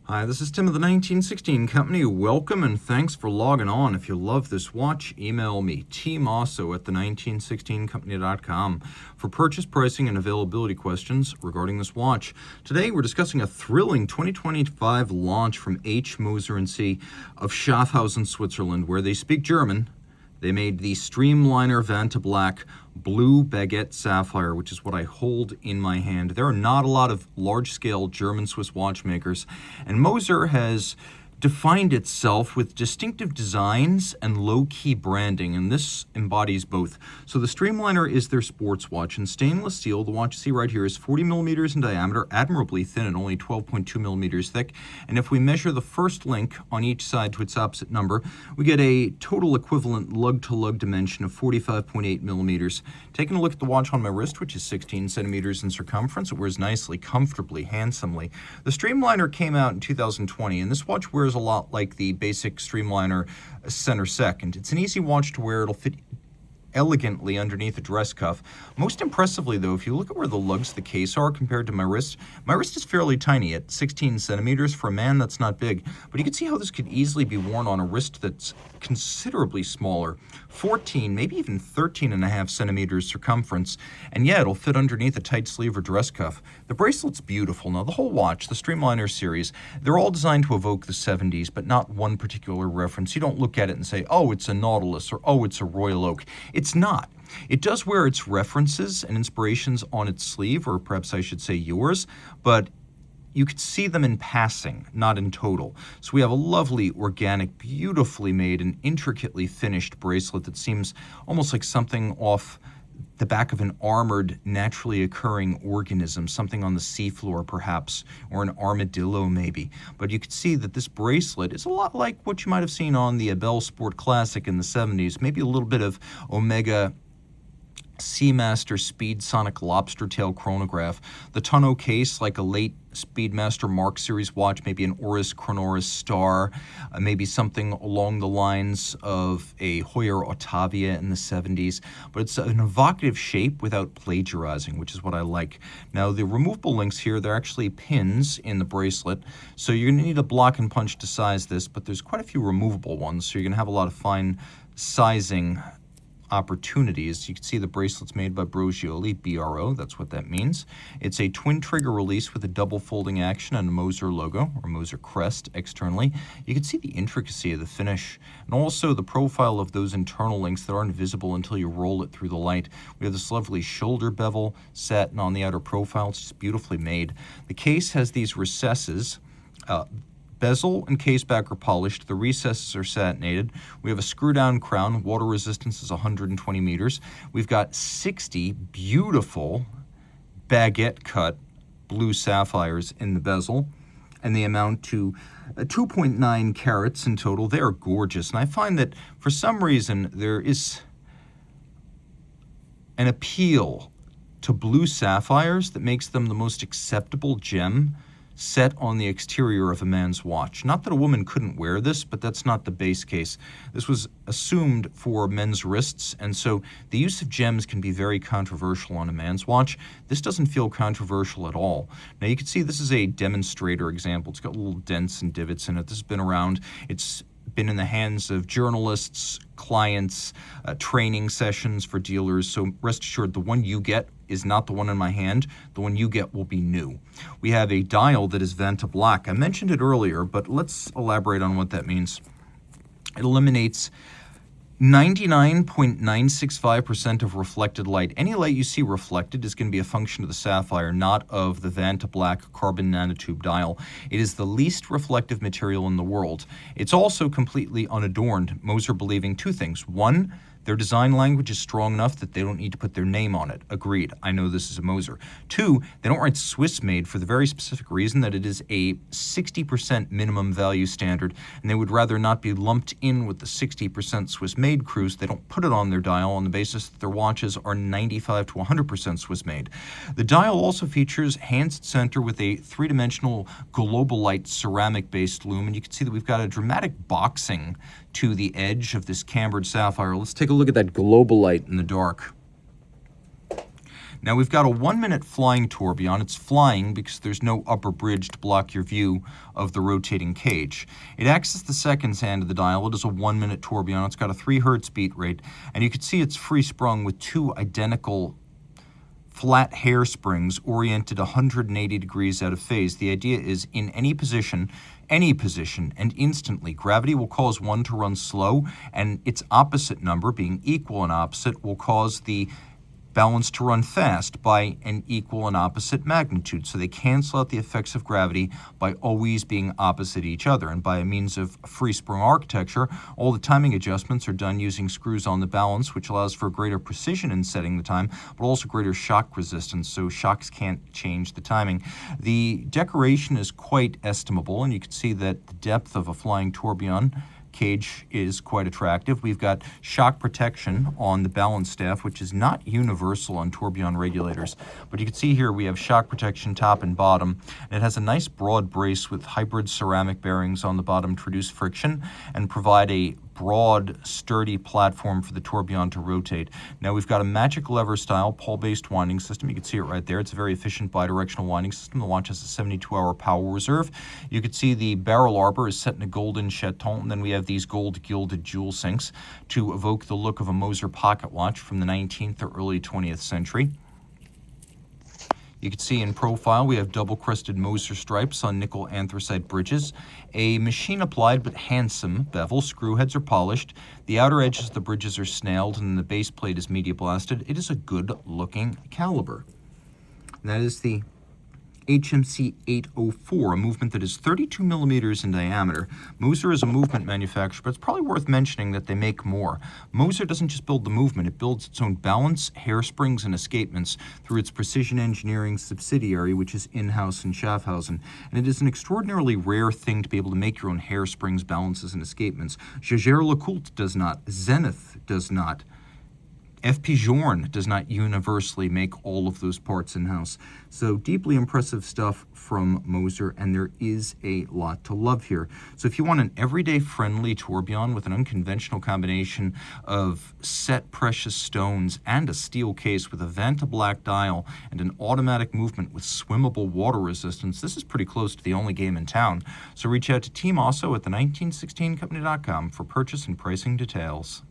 Hi, this is Tim of the 1916 Company. Welcome and thanks for logging on. If you love this watch, email me, Team Mosso at the1916company.com for purchase, pricing, and availability questions regarding this watch. Today, we're discussing a thrilling 2025 launch from Moser Cie of Schaffhausen, Switzerland, where they speak German. They made the Streamliner Vantablack Blue Baguette Sapphire, which is what I hold in my hand. There are not a lot of large-scale German-Swiss watchmakers, and Moser has defined itself with distinctive designs and low-key branding, and this embodies both. So the Streamliner is their sports watch. In stainless steel, the watch you see right here is 40 millimeters in diameter, admirably thin and only 12.2 millimeters thick. And if we measure the first link on each side to its opposite number, we get a total equivalent lug-to-lug dimension of 45.8 millimeters. Taking a look at the watch on my wrist, which is 16 centimeters in circumference, it wears nicely, comfortably, handsomely. The Streamliner came out in 2020, and this watch wears a lot like the basic Streamliner Center Second. It's an easy watch to wear. It'll fit elegantly underneath a dress cuff. Most impressively, though, if you look at where the lugs of the case are compared to my wrist is fairly tiny at 16 centimeters. For a man, that's not big, but you can see how this could easily be worn on a wrist that's considerably smaller, 14, maybe even 13 and a half centimeters circumference, and yeah, it'll fit underneath a tight sleeve or dress cuff. The bracelet's beautiful. Now, the whole watch, the Streamliner series, they're all designed to evoke the 70s, but not one particular reference. You don't look at it and say, oh, it's a Nautilus, or oh, it's a Royal Oak. It's not. It does wear its references and inspirations on its sleeve, or perhaps I should say yours, but you could see them in passing, not in total. So we have a lovely, organic, beautifully made and intricately finished bracelet that seems almost like something off the back of an armored, naturally occurring organism, something on the seafloor perhaps, or an armadillo maybe. But you can see that this bracelet is a lot like what you might have seen on the Abel Sport Classic in the 70s, maybe a little bit of Omega Seamaster Speedsonic Lobster Tail chronograph. The tonneau case, like a late Speedmaster Mark Series watch, maybe an Oris Chronoris Star, maybe something along the lines of a Heuer Ottavia in the 70s. But it's an evocative shape without plagiarizing, which is what I like. Now, the removable links here, they're actually pins in the bracelet, so you're going to need a block and punch to size this, but there's quite a few removable ones, so you're going to have a lot of fine sizing opportunities. You can see the bracelet's made by Brogioli, BRO, that's what that means. It's a twin trigger release with a double folding action and a Moser logo, or Moser crest externally. You can see the intricacy of the finish, and also the profile of those internal links that aren't visible until you roll it through the light. We have this lovely shoulder bevel satin on the outer profile. It's just beautifully made. The case has these recesses. Bezel and case back are polished. The recesses are satinated. We have a screw-down crown. Water resistance is 120 meters. We've got 60 beautiful baguette-cut blue sapphires in the bezel, and they amount to 2.9 carats in total. They are gorgeous, and I find that for some reason there is an appeal to blue sapphires that makes them the most acceptable gem set on the exterior of a man's watch. Not that a woman couldn't wear this, but that's not the base case. This was assumed for men's wrists, and so the use of gems can be very controversial on a man's watch. This doesn't feel controversial at all. Now you can see this is a demonstrator example. It's got little dents and divots in it. This has been around. It's been in the hands of journalists, clients, training sessions for dealers, so rest assured the one you get is not the one in my hand. The one you get will be new. We have a dial that is Vantablack. I mentioned it earlier, but let's elaborate on what that means. It eliminates 99.965% of reflected light. Any light you see reflected is going to be a function of the sapphire, not of the Vantablack carbon nanotube dial. It is the least reflective material in the world. It's also completely unadorned, Moser believing two things. One, their design language is strong enough that they don't need to put their name on it. Agreed. I know this is a Moser. Two, they don't write Swiss made for the very specific reason that it is a 60% minimum value standard, and they would rather not be lumped in with the 60% Swiss made crew, so they don't put it on their dial on the basis that their watches are 95 to 100% Swiss made. The dial also features hands at center with a three-dimensional Globalite ceramic-based lume, and you can see that we've got a dramatic boxing to the edge of this cambered sapphire. Let's take a look at that Globalite in the dark. Now we've got a 1-minute flying tourbillon. It's flying because there's no upper bridge to block your view of the rotating cage. It acts as the seconds hand of the dial. It is a 1-minute tourbillon. It's got a 3 Hz beat rate, and you can see it's free sprung with 2 identical flat hair springs oriented 180 degrees out of phase. The idea is in any position, and instantly, gravity will cause one to run slow, and its opposite number, being equal and opposite, will cause the balance to run fast by an equal and opposite magnitude. So they cancel out the effects of gravity by always being opposite each other. And by a means of free sprung architecture, all the timing adjustments are done using screws on the balance, which allows for greater precision in setting the time, but also greater shock resistance, so shocks can't change the timing. The decoration is quite estimable, and you can see that the depth of a flying tourbillon cage is quite attractive. We've got shock protection on the balance staff, which is not universal on tourbillon regulators, but you can see here we have shock protection top and bottom, and it has a nice broad brace with hybrid ceramic bearings on the bottom to reduce friction and provide a broad, sturdy platform for the tourbillon to rotate. Now we've got a magic lever style pawl-based winding system. You can see it right there. It's a very efficient bidirectional winding system. The watch has a 72-hour power reserve. You can see the barrel arbor is set in a golden chaton, and then we have these gold gilded jewel sinks to evoke the look of a Moser pocket watch from the 19th or early 20th century. You can see in profile we have double-crested Moser stripes on nickel anthracite bridges, a machine-applied but handsome bevel. Screw heads are polished, the outer edges of the bridges are snailed, and the base plate is media blasted. It is a good-looking caliber. And that is the HMC 804, a movement that is 32 millimeters in diameter. Moser is a movement manufacturer, but it's probably worth mentioning that they make more. Moser doesn't just build the movement, it builds its own balance, hairsprings, and escapements through its precision engineering subsidiary, which is in-house in Schaffhausen. And it is an extraordinarily rare thing to be able to make your own hairsprings, balances, and escapements. Jaeger-LeCoultre does not. Zenith does not. F.P. Journe does not universally make all of those parts in-house. So deeply impressive stuff from Moser, and there is a lot to love here. So if you want an everyday friendly tourbillon with an unconventional combination of set precious stones and a steel case with a Vantablack dial and an automatic movement with swimmable water resistance, this is pretty close to the only game in town. So reach out to Team Mosso at the 1916company.com for purchase and pricing details.